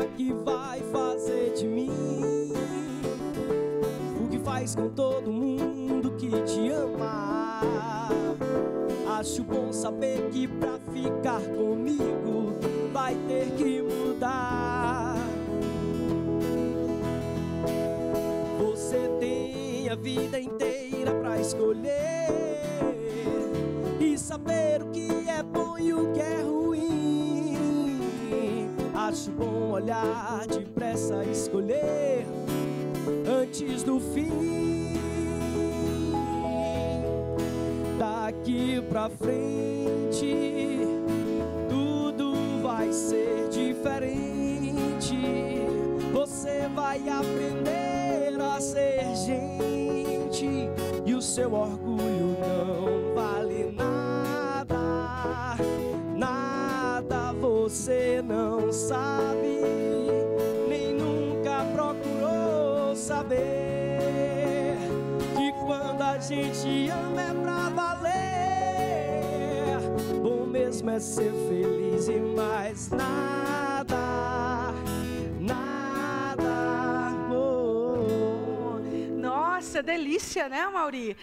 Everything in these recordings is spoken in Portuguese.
que vai fazer de mim o que faz com todo mundo que te ama. Acho bom saber que pra ficar comigo vai ter que mudar. Você tem a vida inteira pra escolher e saber o que é bom e o que é ruim. Acho bom olhar depressa e escolher antes do fim. Daqui pra frente tudo vai ser diferente. Você vai aprender a ser gente e o seu orgulho não vale nada. Nada você não sabe, nem nunca procurou saber que quando a gente ama é pra valer. Bom mesmo é ser feliz e mais nada, nada. Oh. Nossa, delícia, né, Mauri?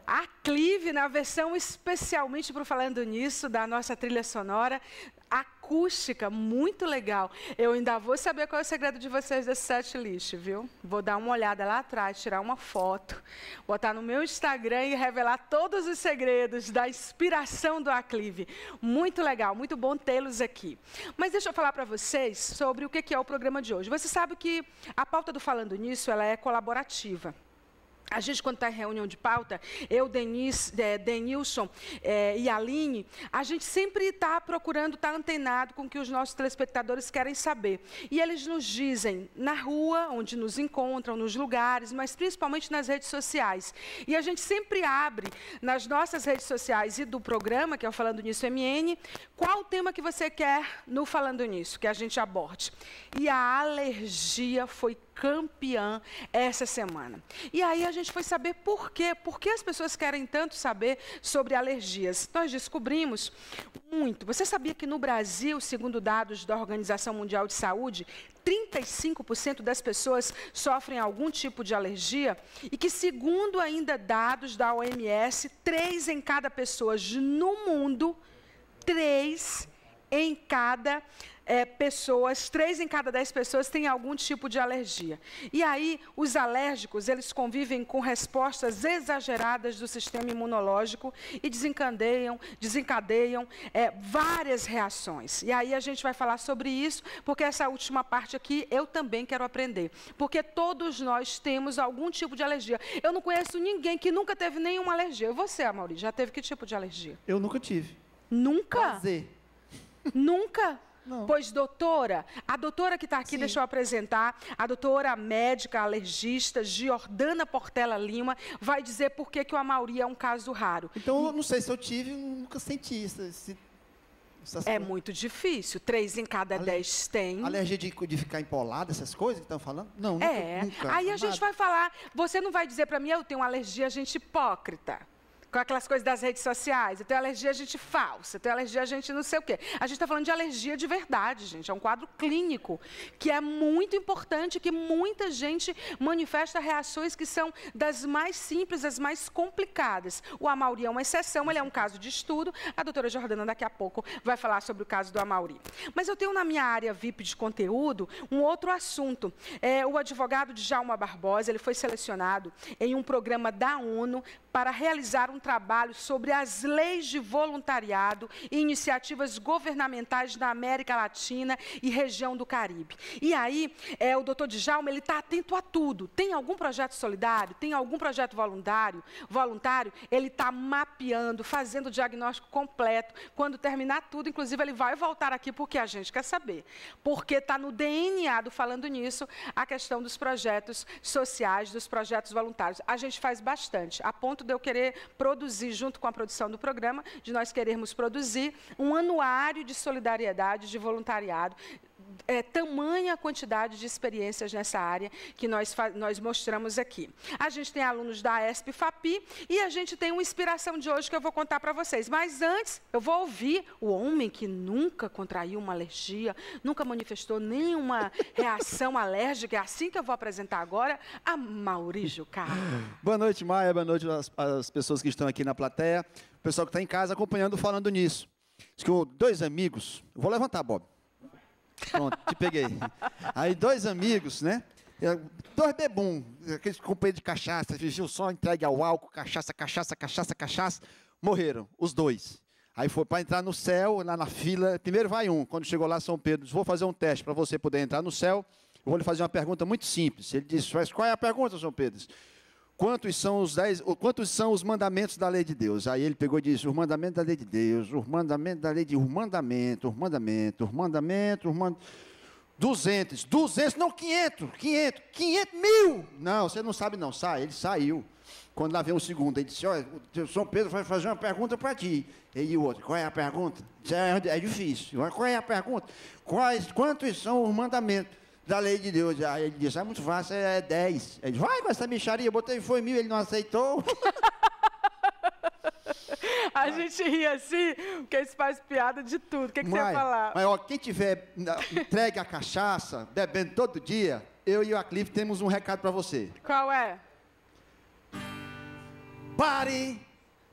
A Clive, na versão especialmente para o Falando Nisso, da nossa trilha sonora, acústica, muito legal. Eu ainda vou saber qual é o segredo de vocês desse set list, viu? Vou dar uma olhada lá atrás, tirar uma foto, botar no meu Instagram e revelar todos os segredos da inspiração do Aclive. Muito legal, muito bom tê-los aqui. Mas deixa eu falar para vocês sobre o que é o programa de hoje. Você sabe que a pauta do Falando Nisso, ela é colaborativa. A gente, quando está em reunião de pauta, eu, Denilson e a Aline, a gente sempre está procurando estar antenado com o que os nossos telespectadores querem saber. E eles nos dizem na rua, onde nos encontram, nos lugares, mas principalmente nas redes sociais. E a gente sempre abre nas nossas redes sociais e do programa, que é o Falando Nisso MN, qual o tema que você quer no Falando Nisso, que a gente aborde. E a alergia foi campeã essa semana. E aí a gente foi saber por quê. Por que as pessoas querem tanto saber sobre alergias? Nós descobrimos muito. Você sabia que no Brasil, segundo dados da Organização Mundial de Saúde, 35% das pessoas sofrem algum tipo de alergia? E que, segundo ainda dados da OMS, 3 em cada pessoa no mundo, 3 em cada 3 em cada 10 pessoas têm algum tipo de alergia. E aí, os alérgicos, eles convivem com respostas exageradas do sistema imunológico e desencadeiam várias reações. E aí a gente vai falar sobre isso, porque essa última parte aqui eu também quero aprender. Porque todos nós temos algum tipo de alergia. Eu não conheço ninguém que nunca teve nenhuma alergia. E você, Amaury, já teve que tipo de alergia? Eu nunca tive. Nunca? Prazer. Nunca? Não. Pois, doutora, a doutora que está aqui, Sim. deixa eu apresentar, a doutora médica alergista Giordana Portela Lima, vai dizer por que o Amaury é um caso raro. Então, eu não sei se eu tive, eu nunca senti essas coisas. Muito difícil, 3 em cada 10 tem. Alergia de ficar empolada, essas coisas que estão falando? Não, nunca. Aí a gente vai falar, você não vai dizer para mim, eu tenho uma alergia, gente hipócrita. Com aquelas coisas das redes sociais. Eu tenho alergia a gente falsa, eu tenho alergia a gente não sei o quê. A gente está falando de alergia de verdade, gente. É um quadro clínico que é muito importante, que muita gente manifesta reações que são das mais simples, das mais complicadas. O Amaury é uma exceção, ele é um caso de estudo. A doutora Giordana, daqui a pouco, vai falar sobre o caso do Amaury. Mas eu tenho na minha área VIP de conteúdo um outro assunto. O advogado Djalma Barbosa, ele foi selecionado em um programa da ONU para realizar um trabalho sobre as leis de voluntariado e iniciativas governamentais na América Latina e região do Caribe. E aí, o doutor Djalma, ele está atento a tudo. Tem algum projeto solidário? Tem algum projeto voluntário? Ele está mapeando, fazendo o diagnóstico completo. Quando terminar tudo, inclusive, ele vai voltar aqui porque a gente quer saber. Porque está no DNA do Falando Nisso a questão dos projetos sociais, dos projetos voluntários. A gente faz bastante, a ponto de eu querer produzir, junto com a produção do programa, de nós querermos produzir um anuário de solidariedade, de voluntariado, tamanha quantidade de experiências nessa área que nós mostramos aqui. A gente tem alunos da ESP-FAPI e a gente tem uma inspiração de hoje que eu vou contar para vocês. Mas antes, eu vou ouvir o homem que nunca contraiu uma alergia, nunca manifestou nenhuma reação alérgica. É assim que eu vou apresentar agora, a Mauri Jucá. Boa noite, Maia. Boa noite às pessoas que estão aqui na plateia. O pessoal que está em casa acompanhando, falando nisso. Diz que dois amigos... Vou levantar, Bob. Pronto, te peguei. Aí, dois amigos, né? Dois bebum, aqueles companheiros de cachaça, vigiam só entregue ao álcool, cachaça, cachaça, cachaça, cachaça. Morreram, os dois. Aí foi para entrar no céu, lá na fila. Primeiro vai um. Quando chegou lá, São Pedro disse, vou fazer um teste para você poder entrar no céu. Eu vou lhe fazer uma pergunta muito simples. Ele disse, mas qual é a pergunta, São Pedro? Quantos são os mandamentos da lei de Deus? Aí ele pegou e disse, os mandamentos da lei de Deus, os mandamentos da lei de... Os mandamentos... 200, não, 500 mil! Não, você não sabe não, ele saiu. Quando lá veio um segundo, ele disse, olha, o São Pedro vai fazer uma pergunta para ti. E o outro, qual é a pergunta? É difícil. Qual é a pergunta? Quantos são os mandamentos da lei de Deus? Aí ele disse, é muito fácil, é 10. Ele disse, vai com essa micharia, eu botei, foi 1000, ele não aceitou. A gente ri assim, porque eles fazem piada de tudo. O que você ia falar? Mas, ó, quem tiver entregue a cachaça, bebendo todo dia, eu e o Aclive temos um recado para você. Qual é? Pare!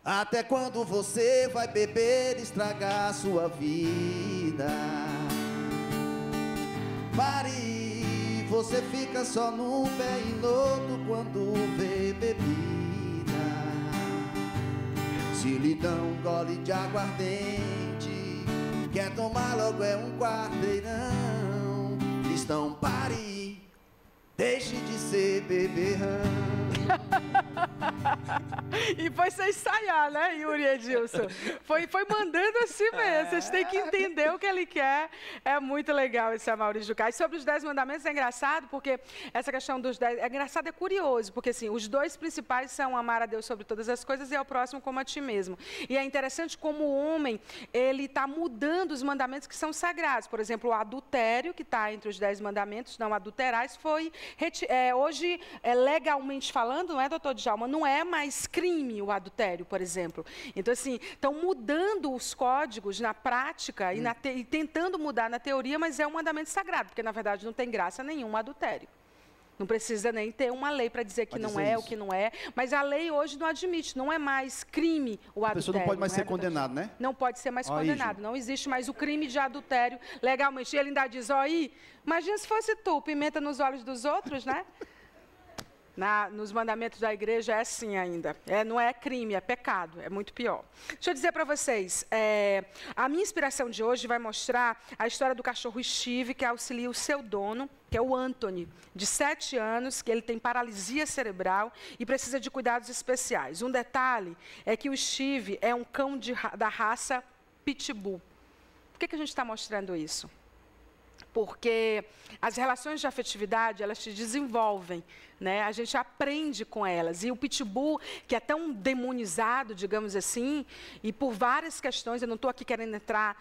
Até quando você vai beber e estragar a sua vida? Pare! Você fica só num pé e no outro quando vê bebida. Se lhe dão um gole de aguardente, quer tomar logo é um quarteirão. Cristão, pare, deixe de ser beberrão. E foi sem ensaiar, né, Yuri e Edilson? Foi mandando assim mesmo. Vocês têm que entender o que ele quer. É muito legal esse Mauri Jucá. E sobre os 10 mandamentos é engraçado, porque essa questão dos 10... É engraçado, é curioso, porque assim, os dois principais são amar a Deus sobre todas as coisas e ao próximo como a ti mesmo. E é interessante como o homem, ele está mudando os mandamentos que são sagrados. Por exemplo, o adultério, que está entre os 10 mandamentos, não adulterais, foi... hoje, legalmente falando, não é, doutor Djalma? Não é mais crime o adultério, por exemplo. Então, assim, estão mudando os códigos na prática e tentando mudar na teoria, mas é um mandamento sagrado, porque, na verdade, não tem graça nenhuma adultério. Não precisa nem ter uma lei para dizer que não é, o que não é. Mas a lei hoje não admite, não é mais crime o adultério. A pessoa não pode mais ser condenado, né? Não pode ser mais condenado. Não existe mais o crime de adultério legalmente. E ele ainda diz, imagina se fosse tu, pimenta nos olhos dos outros, né? Nos mandamentos da igreja é assim ainda. Não é crime, é pecado, é muito pior. Deixa eu dizer para vocês, a minha inspiração de hoje vai mostrar a história do cachorro Steve, que auxilia o seu dono, que é o Anthony, de 7 anos, que ele tem paralisia cerebral e precisa de cuidados especiais. Um detalhe é que o Steve é um cão da raça Pitbull. Por que a gente está mostrando isso? Porque as relações de afetividade, elas te desenvolvem, né? A gente aprende com elas. E o Pitbull, que é tão demonizado, digamos assim, e por várias questões, eu não estou aqui querendo entrar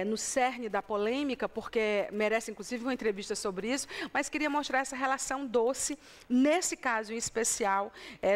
no cerne da polêmica, porque merece, inclusive, uma entrevista sobre isso, mas queria mostrar essa relação doce, nesse caso em especial,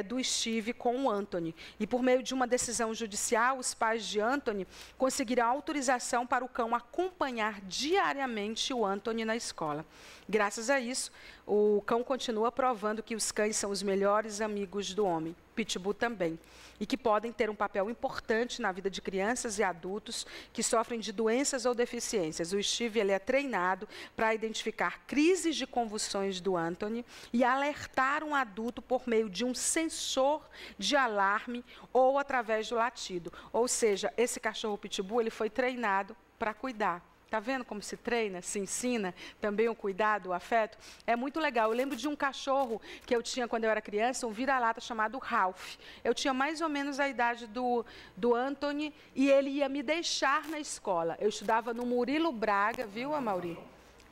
do Steve com o Anthony. E por meio de uma decisão judicial, os pais de Anthony conseguiram autorização para o cão acompanhar diariamente o Anthony na escola. Graças a isso, o cão continua provando que os cães são os melhores amigos do homem, Pitbull também, e que podem ter um papel importante na vida de crianças e adultos que sofrem de doenças ou deficiências. O Steve ele é treinado para identificar crises de convulsões do Anthony e alertar um adulto por meio de um sensor de alarme ou através do latido. Ou seja, esse cachorro Pitbull ele foi treinado para cuidar. Está vendo como se treina, se ensina também o cuidado, o afeto? É muito legal. Eu lembro de um cachorro que eu tinha quando eu era criança, um vira-lata chamado Ralph. Eu tinha mais ou menos a idade do Anthony e ele ia me deixar na escola. Eu estudava no Murilo Braga, viu, Amauri?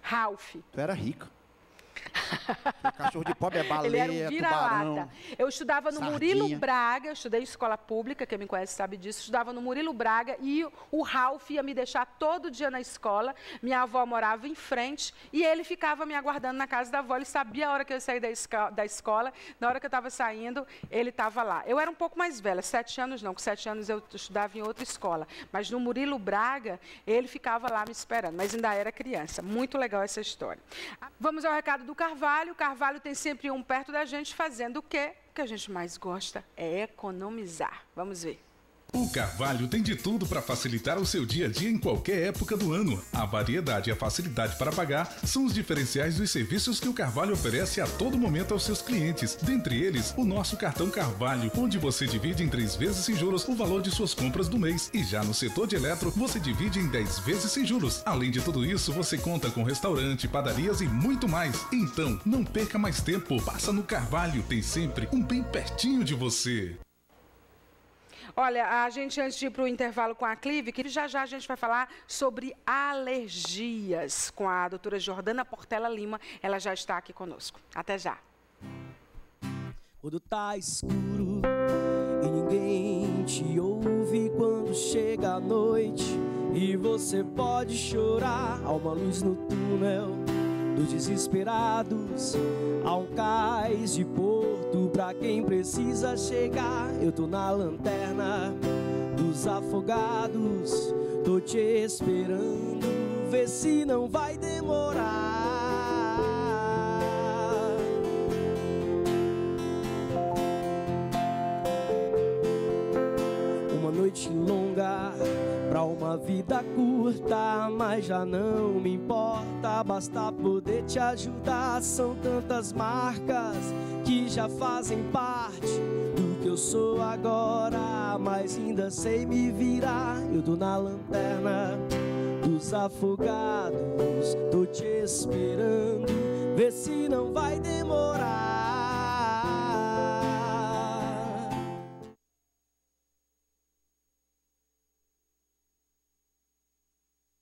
Ralph. Tu era rico. Cachorro de pobre é baleia, Ele era um vira-lata. tubarão, Eu estudava no sardinha. Murilo Braga, eu estudei em escola pública, quem me conhece sabe disso. Eu estudava no Murilo Braga e o Ralph ia me deixar todo dia na escola. Minha avó morava em frente e ele ficava me aguardando na casa da avó. Ele sabia a hora que eu ia sair da escola. Na hora que eu estava saindo, ele estava lá. Eu era um pouco mais velha, 7 anos não, com 7 anos eu estudava em outra escola. Mas no Murilo Braga, ele ficava lá me esperando, mas ainda era criança. Muito legal essa história. Vamos ao recado do Carvalho. O Carvalho tem sempre um perto da gente fazendo o quê? O que a gente mais gosta é economizar. Vamos ver. O Carvalho tem de tudo para facilitar o seu dia a dia em qualquer época do ano. A variedade e a facilidade para pagar são os diferenciais dos serviços que o Carvalho oferece a todo momento aos seus clientes. Dentre eles, o nosso cartão Carvalho, onde você divide em 3 vezes sem juros o valor de suas compras do mês. E já no setor de eletro, você divide em 10 vezes sem juros. Além de tudo isso, você conta com restaurante, padarias e muito mais. Então, não perca mais tempo. Passa no Carvalho, tem sempre um bem pertinho de você. Olha, a gente, antes de ir para o intervalo com a Clive, que já a gente vai falar sobre alergias com a doutora Jordana Portela Lima. Ela já está aqui conosco. Até já. Quando tá escuro e ninguém te ouve, quando chega a noite e você pode chorar, há uma luz no túnel dos desesperados, há um cais de porto pra quem precisa chegar. Eu tô na lanterna dos afogados, tô te esperando, vê se não vai demorar. Uma noite longa pra uma vida curta, mas já não me importa, basta poder te ajudar. São tantas marcas que já fazem parte do que eu sou agora, mas ainda sei me virar. Eu tô na lanterna dos afogados, tô te esperando, vê se não vai